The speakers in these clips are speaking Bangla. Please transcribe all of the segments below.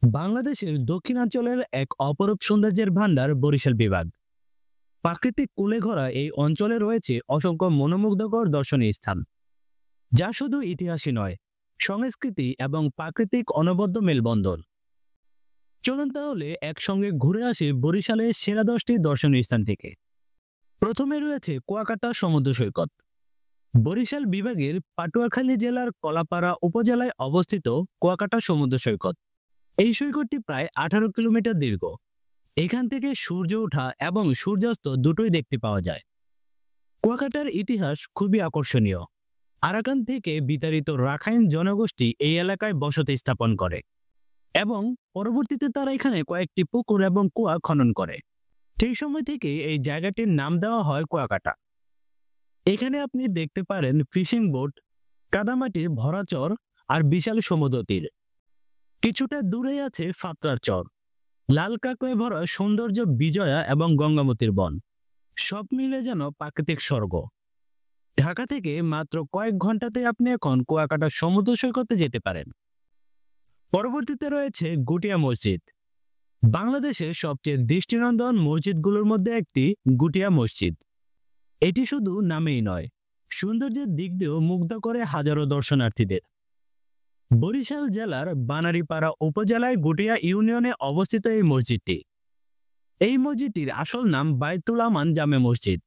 বাংলাদেশের দক্ষিণাঞ্চলের এক অপরূপ সৌন্দর্যের ভান্ডার বরিশাল বিভাগ। প্রাকৃতিক কোলে ঘরা এই অঞ্চলে রয়েছে অসংখ্য মনোমুগ্ধকর দর্শনীয় স্থান, যা শুধু ইতিহাসই নয়, সংস্কৃতি এবং প্রাকৃতিক অনবদ্য মেলবন্ধন। চলুন তাহলে একসঙ্গে ঘুরে আসি বরিশালের সেরা 10টি দর্শনীয় স্থান থেকে। প্রথমে রয়েছে কুয়াকাটা সমুদ্র সৈকত। বরিশাল বিভাগের পাটুয়াখালী জেলার কলাপাড়া উপজেলায় অবস্থিত কুয়াকাটা সমুদ্র সৈকত। এই সৈকতটি প্রায় 18 কিলোমিটার দীর্ঘ। এখান থেকে সূর্য ওঠা এবং সূর্যাস্ত দুটোই দেখতে পাওয়া যায়। কুয়াকাটার ইতিহাস খুবই আকর্ষণীয়। আরাকান থেকে বিতাড়িত রাখাইন জনগোষ্ঠী এই এলাকায় বসতি স্থাপন করে এবং পরবর্তীতে তারা এখানে কয়েকটি পুকুর এবং কুয়া খনন করে। সেই সময় থেকে এই জায়গাটির নাম দেওয়া হয় কুয়াকাটা। এখানে আপনি দেখতে পারেন ফিশিং বোট, কাদামাটির ভরা চর আর বিশাল সমুদ্র তীর। কিছুটা দূরেই আছে ফাতরার চর, লাল কাঁকড়ায় ভরা সৌন্দর্য, বিজয়া এবং গঙ্গামতির বন। সব মিলে যেন প্রাকৃতিক স্বর্গ। ঢাকা থেকে মাত্র কয়েক ঘন্টাতে আপনি এখন কুয়াকাটা সমুদ্র সৈকতে যেতে পারেন। পরবর্তীতে রয়েছে গুটিয়া মসজিদ। বাংলাদেশের সবচেয়ে দৃষ্টিনন্দন মসজিদগুলোর মধ্যে একটি গুটিয়া মসজিদ। এটি শুধু নামেই নয়, সৌন্দর্যের দিক দিয়েও মুগ্ধ করে হাজারো দর্শনার্থীদের। বরিশাল জেলার বানারীপাড়া উপজেলায় গুটিয়া ইউনিয়নে অবস্থিত এই মসজিদটি। এই মসজিদটির আসল নাম বাইতুল আমান জামে মসজিদ।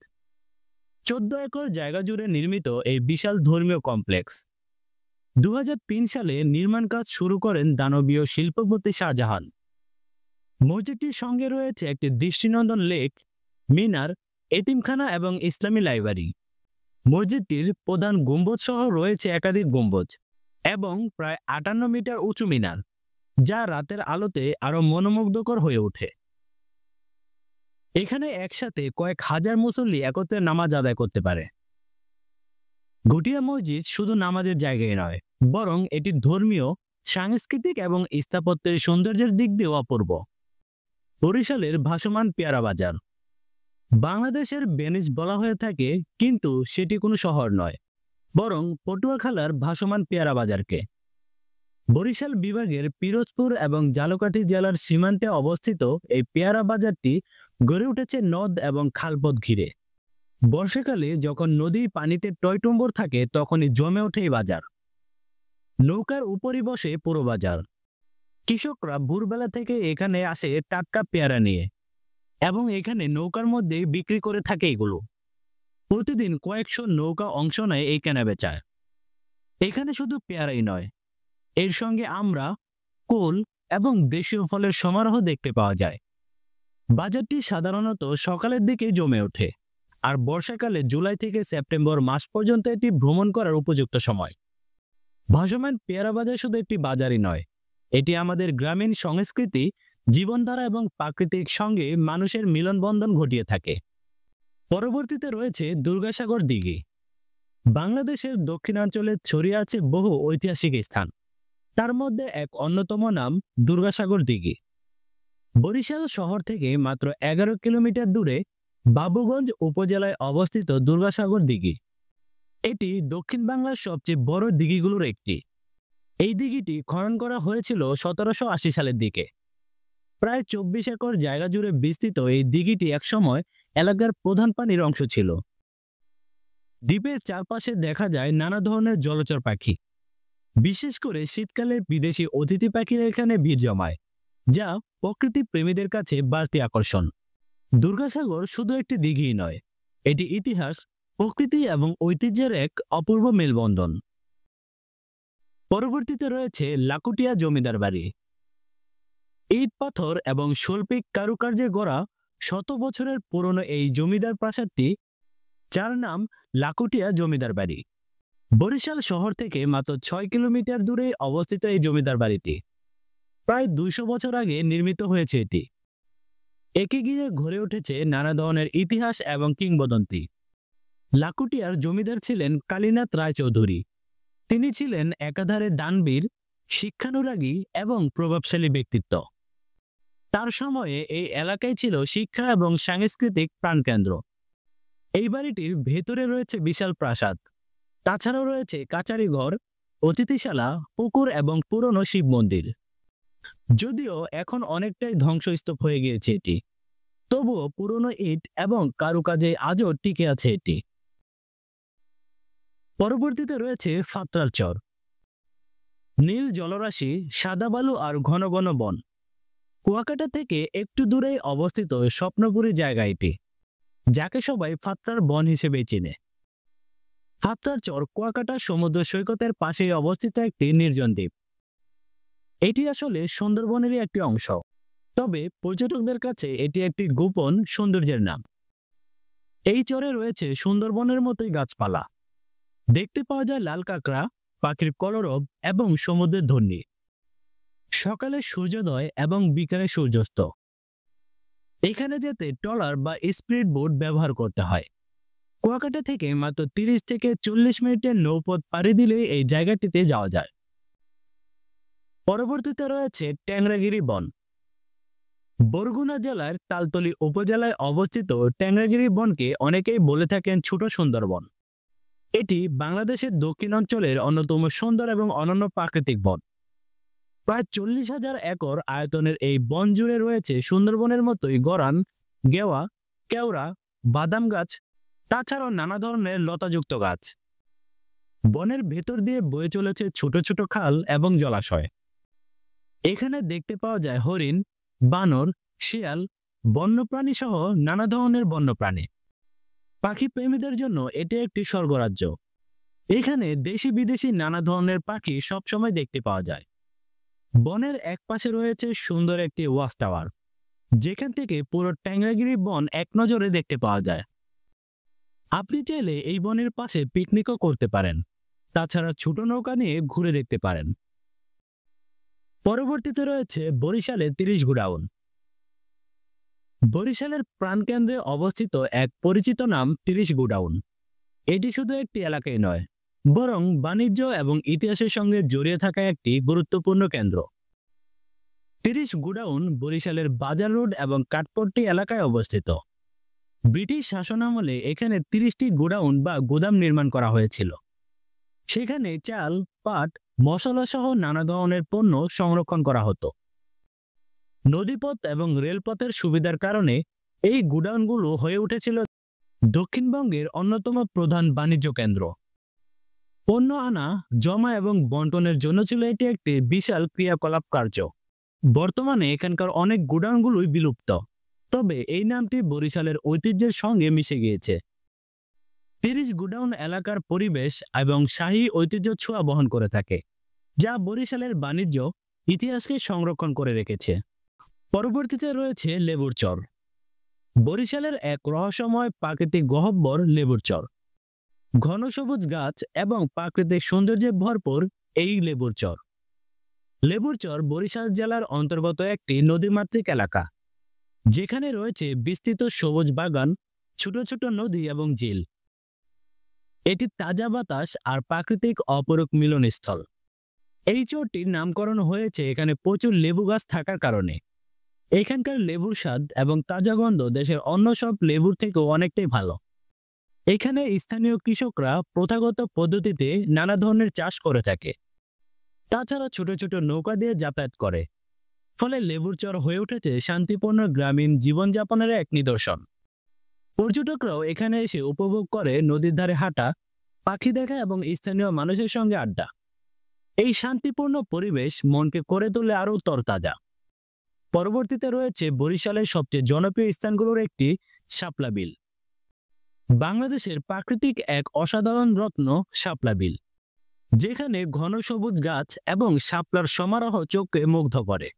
14 একর জায়গা জুড়ে নির্মিত এই বিশাল ধর্মীয় কমপ্লেক্স। 2003 সালে নির্মাণ কাজ শুরু করেন দানবীয় শিল্পপতি শাহজাহান। মসজিদটির সঙ্গে রয়েছে একটি দৃষ্টিনন্দন লেক, মিনার, এতিমখানা এবং ইসলামী লাইব্রেরি। মসজিদটির প্রধান গম্বুজ সহ রয়েছে একাধিক গম্বুজ এবং প্রায় 58 মিটার উঁচু মিনার, যা রাতের আলোতে আরো মনোমুগ্ধকর হয়ে ওঠে। এখানে একসাথে কয়েক হাজার মুসল্লি একত্রে নামাজ আদায় করতে পারে। গুটিয়া মসজিদ শুধু নামাজের জায়গায় নয়, বরং এটি ধর্মীয়, সাংস্কৃতিক এবং স্থাপত্যের সৌন্দর্যের দিক দিয়েও অপূর্ব। বরিশালের ভাসমান পেয়ারা বাজার। বাংলাদেশের ভেনিস বলা হয়ে থাকে, কিন্তু সেটি কোনো শহর নয়, বরং পটুয়াখালীর ভাসমান পেয়ারা বাজারকে। বরিশাল বিভাগের পিরোজপুর এবং ঝালকাঠি জেলার সীমান্তে অবস্থিত এই পেয়ারা বাজারটি গড়ে উঠেছে নদ এবং খালপথ ঘিরে। বর্ষাকালে যখন নদী পানিতে টইটুম্বর থাকে, তখনই জমে ওঠে এই বাজার। নৌকার উপরই বসে পুরো বাজার। কৃষকরা ভোরবেলা থেকে এখানে আসে টাটকা পেয়ারা নিয়ে এবং এখানে নৌকার মধ্যে বিক্রি করে থাকে এগুলো। প্রতিদিন কয়েকশো নৌকা অংশ নেয় এই কেনাবেচায়। এখানে শুধু পেয়ারাই নয়, এর সঙ্গে আমরা, কুল এবং দেশীয় ফলের সমারোহ দেখতে পাওয়া যায়। বাজারটি সাধারণত সকালের দিকে জমে ওঠে, আর বর্ষাকালে জুলাই থেকে সেপ্টেম্বর মাস পর্যন্ত এটি ভ্রমণ করার উপযুক্ত সময়। ভাসমান পেয়ারা বাজার শুধু একটি বাজারই নয়, এটি আমাদের গ্রামীণ সংস্কৃতি, জীবনধারা এবং প্রাকৃতিক সঙ্গে মানুষের মিলনবন্ধন ঘটিয়ে থাকে। পরবর্তীতে রয়েছে দুর্গাসাগর দিঘি। বাংলাদেশের দক্ষিণাঞ্চলে ছড়িয়ে আছে বহু ঐতিহাসিক স্থান, তার মধ্যে এক অন্যতম নাম দুর্গাসাগর দিঘি। বরিশাল শহর থেকে মাত্র 11 কিলোমিটার দূরে বাবুগঞ্জ উপজেলায় অবস্থিত দুর্গাসাগর দিঘি। এটি দক্ষিণ বাংলার সবচেয়ে বড় দিঘিগুলোর একটি। এই দিঘিটি খনন করা হয়েছিল 1780 সালের দিকে। প্রায় 24 একর জায়গা জুড়ে বিস্তৃত এই দিঘিটি একসময় এলাকার প্রধান পানির অংশ ছিল। দ্বীপের চারপাশে দেখা যায় নানা ধরনের জলচর পাখি। বিশেষ করে শীতকালে বিদেশি অতিথি পাখিরা এখানে ভিড় জমায়, যা প্রকৃতি প্রেমীদের কাছে বাড়তি আকর্ষণ। দুর্গাসাগর শুধু একটি দিঘি নয়, এটি ইতিহাস, প্রকৃতি এবং ঐতিহ্যের এক অপূর্ব মেলবন্ধন। পরবর্তীতে রয়েছে লাকুটিয়া জমিদার বাড়ি। ইট পাথর এবং শৈল্পিক কারুকার্যে গড়া শত বছরের পুরনো এই জমিদার প্রাসাদটি, যার নাম লাকুটিয়া জমিদার বাড়ি। বরিশাল শহর থেকে মাত্র 6 কিলোমিটার দূরে অবস্থিত এই জমিদার বাড়িটি প্রায় 200 বছর আগে নির্মিত হয়েছে। এটি একে ঘিরে গড়ে উঠেছে নানা ধরনের ইতিহাস এবং কিংবদন্তি। লাকুটিয়ার জমিদার ছিলেন কালীনাথ রায়চৌধুরী। তিনি ছিলেন একাধারে দানবীর, শিক্ষানুরাগী এবং প্রভাবশালী ব্যক্তিত্ব। তার সময়ে এই এলাকায় ছিল শিক্ষা এবং সাংস্কৃতিক প্রাণকেন্দ্র। এই বাড়িটির ভেতরে রয়েছে বিশাল প্রাসাদ, তাছাড়াও রয়েছে কাচারি ঘর, অতিথিশালা, পুকুর এবং পুরনো শিব মন্দির। যদিও এখন অনেকটাই ধ্বংসস্তূপ হয়ে গিয়েছে এটি, তবুও পুরনো ইট এবং কারুকাজে আজও টিকে আছে এটি। পরবর্তীতে রয়েছে ফাত্রাল চর। নীল জলরাশি, সাদা বালু আর ঘন ঘন বন। কুয়াকাটা থেকে একটু দূরেই অবস্থিত স্বপ্নপুরী জায়গা এটি, যাকে সবাই ফাত্রার বন হিসেবে চেনে। ফাত্রার চর কুয়াকাটা সমুদ্র সৈকতের পাশেই অবস্থিত একটি নির্জন দ্বীপ। এটি আসলে সুন্দরবনেরই একটি অংশ, তবে পর্যটকদের কাছে এটি একটি গোপন সৌন্দর্যের নাম। এই চরে রয়েছে সুন্দরবনের মতোই গাছপালা, দেখতে পাওয়া যায় লাল কাঁকড়া, পাখির কলরব এবং সমুদ্রের ধ্বনি। সকালে সূর্যোদয় এবং বিকালে সূর্যাস্ত। এখানে যেতে ট্রলার বা স্পিড বোট ব্যবহার করতে হয়। কুয়াকাটা থেকে মাত্র 30 থেকে 40 মিনিটের নৌপথ পাড়ি দিলে এই জায়গাটিতে যাওয়া যায়। পরবর্তীতে রয়েছে ট্যাংরাগিরি বন। বরগুনা জেলার তালতলী উপজেলায় অবস্থিত ট্যাংরাগিরি বনকে অনেকেই বলে থাকেন ছোট সুন্দরবন। এটি বাংলাদেশের দক্ষিণাঞ্চলের অন্যতম সুন্দর এবং অনন্য প্রাকৃতিক বন। প্রায় 40,000 একর আয়তনের এই বন জুড়ে রয়েছে সুন্দরবনের মতোই গরান, গেওয়া, কেওড়া, বাদাম গাছ, তাছাড়াও নানা ধরনের লতাযুক্ত গাছ। বনের ভেতর দিয়ে বয়ে চলেছে ছোট ছোট খাল এবং জলাশয়। এখানে দেখতে পাওয়া যায় হরিণ, বানর, শিয়াল, বন্যপ্রাণী সহ নানা ধরনের বন্যপ্রাণী। পাখি প্রেমীদের জন্য এটি একটি স্বর্গরাজ্য। এখানে দেশি বিদেশি নানা ধরনের পাখি সবসময় দেখতে পাওয়া যায়। বনের এক পাশে রয়েছে সুন্দর একটি ওয়াচ টাওয়ার, যেখান থেকে পুরো ট্যাংরাগিরি বন এক নজরে দেখতে পাওয়া যায়। আপনি চাইলে এই বনের পাশে পিকনিকও করতে পারেন, তাছাড়া ছোট নৌকা নিয়ে ঘুরে দেখতে পারেন। পরবর্তীতে রয়েছে বরিশালে 30 গুডাউন। বরিশালের প্রাণকেন্দ্রে অবস্থিত এক পরিচিত নাম 30 গুডাউন। এটি শুধু একটি এলাকাই নয়, বরং বাণিজ্য এবং ইতিহাসের সঙ্গে জড়িয়ে থাকা একটি গুরুত্বপূর্ণ কেন্দ্র। 30 গুডাউন বরিশালের বাজার রোড এবং কাঠপট্টি এলাকায় অবস্থিত। ব্রিটিশ শাসনামলে এখানে 30টি গুডাউন বা গুদাম নির্মাণ করা হয়েছিল। সেখানে চাল, পাট, মশলা সহ নানা ধরনের পণ্য সংরক্ষণ করা হতো। নদীপথ এবং রেলপথের সুবিধার কারণে এই গুডাউনগুলো হয়ে উঠেছিল দক্ষিণবঙ্গের অন্যতম প্রধান বাণিজ্য কেন্দ্র। পণ্য আনা, জমা এবং বন্টনের জন্য ছিল এটি একটি বিশাল ক্রিয়াকলাপ কার্য। বর্তমানে এখানকার অনেক গুডাউনগুলোই বিলুপ্ত, তবে এই নামটি বরিশালের ঐতিহ্যের সঙ্গে মিশে গিয়েছে। 30 গুডাউন এলাকার পরিবেশ এবং শাহী ঐতিহ্য ছোঁয়া বহন করে থাকে, যা বরিশালের বাণিজ্য ইতিহাসকে সংরক্ষণ করে রেখেছে। পরবর্তীতে রয়েছে লেবুর চর। বরিশালের এক রহস্যময় প্রাকৃতিক গহ্বর লেবুর চর। ঘন সবুজ গাছ এবং প্রাকৃতিক সৌন্দর্যে ভরপুর এই লেবুর চর। লেবুর চর বরিশাল জেলার অন্তর্গত একটি নদীমাতৃক এলাকা, যেখানে রয়েছে বিস্তৃত সবুজ বাগান, ছোট ছোট নদী এবং ঝিল। এটি তাজা বাতাস আর প্রাকৃতিক অপরূপ মিলনস্থল। এই চরটির নামকরণ হয়েছে এখানে প্রচুর লেবু গাছ থাকার কারণে। এখানকার লেবুর স্বাদ এবং তাজা গন্ধ দেশের অন্য সব লেবুর থেকেও অনেকটাই ভালো। এখানে স্থানীয় কৃষকরা প্রথাগত পদ্ধতিতে নানা ধরনের চাষ করে থাকে, তাছাড়া ছোট ছোট নৌকা দিয়ে যাতায়াত করে। ফলে লেবুর চর হয়ে উঠেছে শান্তিপূর্ণ গ্রামীণ জীবনযাপনের এক নিদর্শন। পর্যটকরাও এখানে এসে উপভোগ করে নদীর ধারে হাঁটা, পাখি দেখা এবং স্থানীয় মানুষের সঙ্গে আড্ডা। এই শান্তিপূর্ণ পরিবেশ মনকে করে তোলে আরও তরতাজা। পরবর্তীতে রয়েছে বরিশালের সবচেয়ে জনপ্রিয় স্থানগুলোর একটি শাপলা বিল। বাংলাদেশের প্রাকৃতিক এক অসাধারণ রত্ন শাপলা বিল, যেখানে ঘন সবুজ গাছ এবং শাপলার সমারোহ চোখকে মুগ্ধ করে।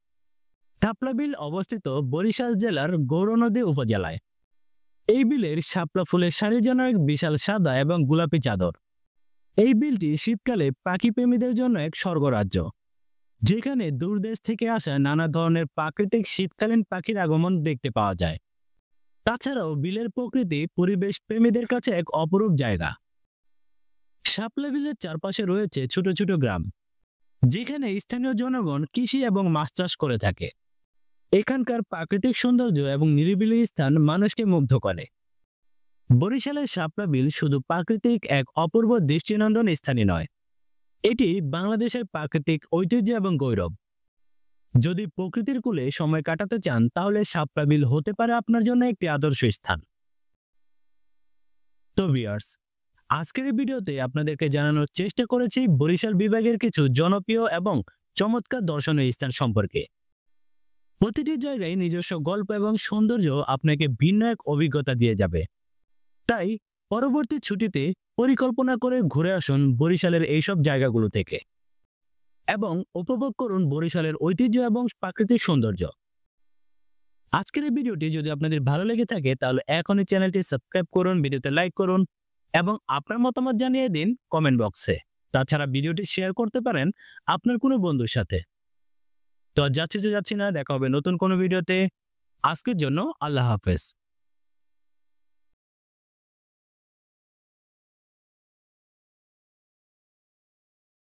শাপলা বিল অবস্থিত বরিশাল জেলার গৌরনদী উপজেলায়। এই বিলের শাপলা ফুলের সারি যেন এক বিশাল সাদা এবং গোলাপি চাদর। এই বিলটি শীতকালে পাখি প্রেমীদের জন্য এক স্বর্গরাজ্য, যেখানে দূরদেশ থেকে আসা নানা ধরনের প্রাকৃতিক শীতকালীন পাখির আগমন দেখতে পাওয়া যায়। তাছাড়াও বিলের প্রকৃতি পরিবেশ প্রেমীদের কাছে এক অপরূপ জায়গা। শাপলা বিলের চারপাশে রয়েছে ছোট ছোট গ্রাম, যেখানে স্থানীয় জনগণ কৃষি এবং মাছ চাষ করে থাকে। এখানকার প্রাকৃতিক সৌন্দর্য এবং নিরিবিলি স্থান মানুষকে মুগ্ধ করে। বরিশালের শাপলা বিল শুধু প্রাকৃতিক এক অপূর্ব দৃষ্টিনন্দন স্থানই নয়, এটি বাংলাদেশের প্রাকৃতিক ঐতিহ্য এবং গৌরব। যদি প্রকৃতির কূলে সময় কাটাতে চান তাহলে সাপড়া বিল হতে পারে আপনার জন্য একটি আদর্শ স্থান। তো ভিউয়ার্স, আজকের এই ভিডিওতে আপনাদেরকে জানানোর চেষ্টা করেছি বরিশাল বিভাগের কিছু জনপ্রিয় এবং চমৎকার দর্শনীয় স্থান সম্পর্কে। প্রতিটি জায়গায় নিজস্ব গল্প এবং সৌন্দর্য আপনাকে ভিন্ন এক অভিজ্ঞতা দিয়ে যাবে। তাই পরবর্তী ছুটিতে পরিকল্পনা করে ঘুরে আসুন বরিশালের এইসব জায়গাগুলো থেকে এবং উপভোগ করুন বরিশালের ঐতিহ্য এবং প্রাকৃতিক সৌন্দর্য। আজকের এই ভিডিওটি যদি আপনাদের ভালো লেগে থাকে তাহলে এখনই চ্যানেলটি সাবস্ক্রাইব করুন, ভিডিওতে লাইক করুন এবং আপনার মতামত জানিয়ে দিন কমেন্ট বক্সে। তাছাড়া ভিডিওটি শেয়ার করতে পারেন আপনার কোনো বন্ধুর সাথে। তো যাচ্ছি না, দেখা হবে নতুন কোনো ভিডিওতে। আজকের জন্য আল্লাহ হাফেজ।